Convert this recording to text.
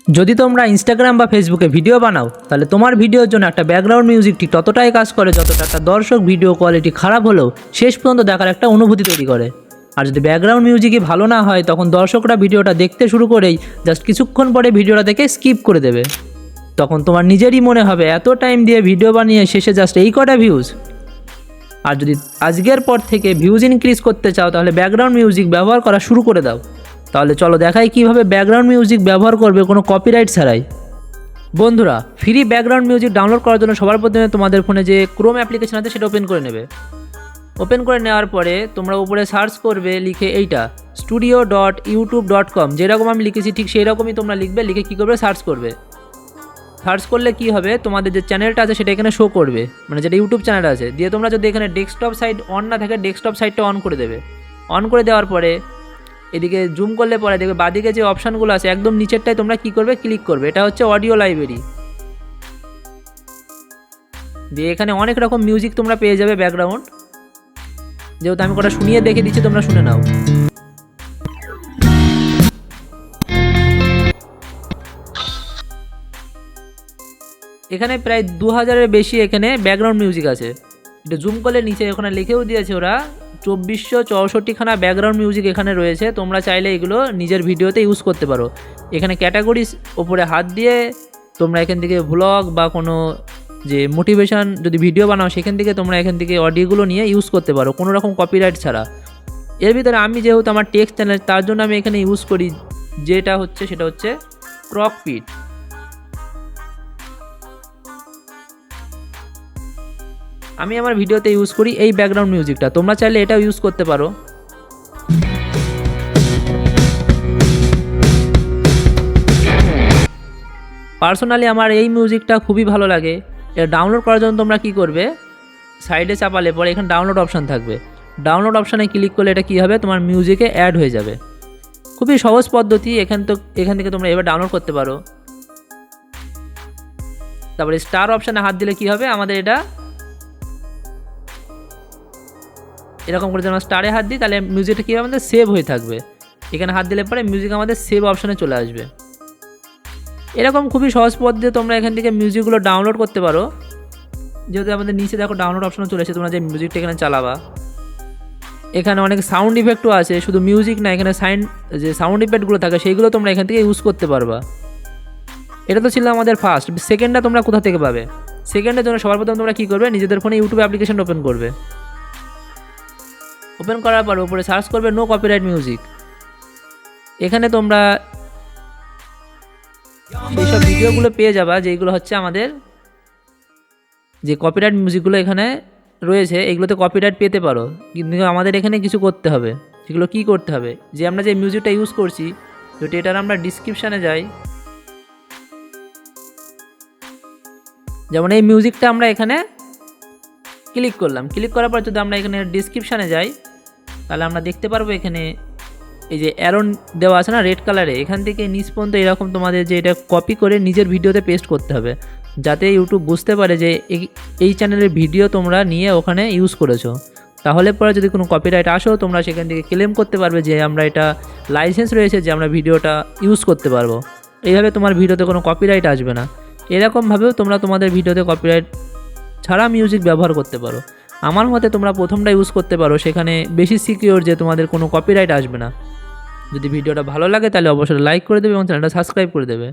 যদি তোমরা ইনস্টাগ্রাম বা ফেসবুকে ভিডিও বানাও তাহলে তোমার ভিডিওর জন্য একটা ব্যাকগ্রাউন্ড মিউজিক ঠিক ততটাই কাজ করে যতটা একটা দর্শক ভিডিও কোয়ালিটি খারাপ হলেও শেষ পর্যন্ত দেখার একটা অনুভূতি তৈরি করে। আর যদি ব্যাকগ্রাউন্ড মিউজিকই ভালো না হয় তখন দর্শকরা ভিডিওটা দেখতে শুরু করেই জাস্ট কিছুক্ষণ পরে ভিডিওটা দেখে স্কিপ করে দেবে। তখন তোমার নিজেরই মনে হবে এত টাইম দিয়ে ভিডিও বানিয়ে শেষে জাস্ট এই কটা ভিউজ। আর যদি আজকের পর থেকে ভিউজ ইনক্রিজ করতে চাও তাহলে ব্যাকগ্রাউন্ড মিউজিক ব্যবহার করা শুরু করে দাও। তাহলে চলো দেখাই কীভাবে ব্যাকগ্রাউন্ড মিউজিক ব্যবহার করবে কোনো কপিরাইট ছাড়াই। বন্ধুরা, ফ্রি ব্যাকগ্রাউন্ড মিউজিক ডাউনলোড করার জন্য সবার প্রথমে তোমাদের ফোনে যে ক্রোম অ্যাপ্লিকেশন আছে সেটা ওপেন করে নেবে। ওপেন করে নেওয়ার পরে তোমরা উপরে সার্চ করবে লিখে এইটা studio.youtube.com, যেরকম আমি লিখেছি ঠিক সেই রকমই তোমরা লিখবে। লিখে কী করবে, সার্চ করবে। সার্চ করলে কি হবে, তোমাদের যে চ্যানেলটা আছে সেটা এখানে শো করবে, মানে যেটা ইউটিউব চ্যানেল আছে। দিয়ে তোমরা যদি এখানে ডেস্কটপ সাইট অন না থাকে ডেস্কটপ সাইটটা অন করে দেবে। অন করে দেওয়ার পরে এদিকে জুম করলে পরে দেখবে বাদিকে যে অপশানগুলো আছে একদম নিচেরটায় তোমরা কি করবে, ক্লিক করবে। এটা হচ্ছে অডিও লাইব্রেরি। দিয়ে এখানে অনেক রকম মিউজিক তোমরা পেয়ে যাবে ব্যাকগ্রাউন্ড। যেহেতু আমি কটা শুনিয়ে দেখে দিচ্ছি, তোমরা শুনে নাও। এখানে প্রায় 2000-এর বেশি এখানে ব্যাকগ্রাউন্ড মিউজিক আছে। এটা জুম করলে নিচে ওখানে লিখেও দিয়েছে ওরা 2464খানা ব্যাকগ্রাউন্ড মিউজিক এখানে রয়েছে। তোমরা চাইলে এগুলো নিজের ভিডিওতে ইউজ করতে পারো। এখানে ক্যাটাগরিজ ওপরে হাত দিয়ে তোমরা এখান থেকে ভ্লগ বা কোনো যে মোটিভেশন যদি ভিডিও বানাও সেখান থেকে তোমরা এখান থেকে অডিওগুলো নিয়ে ইউজ করতে পারো কোনো রকম কপিরাইট ছাড়া। এর ভিতরে আমি যেহেতু আমার টেক্সট চ্যানেল তার জন্য আমি এখানে ইউজ করি সেটা হচ্ছে ক্রকপিট। আমি আমার ভিডিওতে ইউজ করি এই ব্যাকগ্রাউন্ড মিউজিকটা। তোমরা চাইলে এটাও ইউজ করতে পারো। পার্সোনালি আমার এই মিউজিকটা খুবই ভালো লাগে। এটা ডাউনলোড করার জন্য তোমরা কি করবে, সাইডে চাপালে পরে এখানে ডাউনলোড অপশান থাকবে। ডাউনলোড অপশানে ক্লিক করলে এটা কী হবে, তোমার মিউজিকে অ্যাড হয়ে যাবে। খুবই সহজ পদ্ধতি। এখান থেকে তোমরা এবার ডাউনলোড করতে পারো। তারপরে স্টার অপশানে হাত দিলে কী হবে, আমাদের এটা এরকম করে যখন স্টারে হাত দিই তাহলে মিউজিকটা কী হবে, আমাদের সেভ হয়ে থাকবে। এখানে হাত দিলে পরে মিউজিক আমাদের সেভ অপশানে চলে আসবে। এরকম খুবই সহজ পদ্ধতি তোমরা এখান থেকে মিউজিকগুলো ডাউনলোড করতে পারো। যেহেতু আমাদের নিচে দেখো ডাউনলোড অপশানে চলে এসেছে, তোমরা যে মিউজিকটা এখানে চালাবা। এখানে অনেক সাউন্ড ইফেক্টও আছে, শুধু মিউজিক না, এখানে যে সাউন্ড ইফেক্টগুলো থাকে সেইগুলো তোমরা এখান থেকে ইউজ করতে পারবা। এটা তো ছিল আমাদের ফার্স্ট। সেকেন্ডটা তোমরা কোথা থেকে পাবে? সেকেন্ডের জন্য সবার প্রথম তোমরা কী করবে, নিজেদের ফোনে ইউটিউব অ্যাপ্লিকেশন ওপেন করবে। ওপেন করার পর উপরে সার্চ করবে নো কপিরাইট মিউজিক। এখানে তোমরা এইসব ভিডিওগুলো পেয়ে যাবা যেগুলো হচ্ছে আমাদের যে কপিরাইট মিউজিকগুলো এখানে রয়েছে, এগুলোতে কপিরাইট পেতে পারো। কিন্তু আমাদের এখানে কিছু করতে হবে। সেগুলো কি করতে হবে, যে আমরা যে মিউজিকটা ইউজ করছি যদি এটার আমরা ডিসক্রিপশানে যাই, যেমন এই মিউজিকটা আমরা এখানে ক্লিক করলাম। ক্লিক করার পর যদি আমরা এখানে ডিসক্রিপশানে যাই তাহলে আমরা দেখতে পারবো এখানে এই যে অ্যারো দেওয়া আছে না রেড কালারে, এখান থেকে নিচ পর্যন্ত এরকম তোমাদের যে এটা কপি করে নিজের ভিডিওতে পেস্ট করতে হবে, যাতে ইউটিউব বুঝতে পারে যে এই চ্যানেলের ভিডিও তোমরা নিয়ে ওখানে ইউজ করেছো। তাহলে পরে যদি কোনো কপিরাইট আসো তোমরা সেখান থেকে ক্লেম করতে পারবে যে আমরা এটা লাইসেন্স রয়েছে যে আমরা ভিডিওটা ইউজ করতে পারবো। এইভাবে তোমার ভিডিওতে কোনো কপিরাইট আসবে না। এরকমভাবেও তোমরা তোমাদের ভিডিওতে কপিরাইট ছাড়া মিউজিক ব্যবহার করতে পারো। আমার মতে তোমরা প্রথমটা ইউজ করতে পারো, সেখানে বেশি সিকিউর যে তোমাদের কোনো কপিরাইট আসবে না। যদি ভিডিওটা ভালো লাগে তাহলে অবশ্যই লাইক করে দেবে এবং চ্যানেলটা সাবস্ক্রাইব করে দেবে।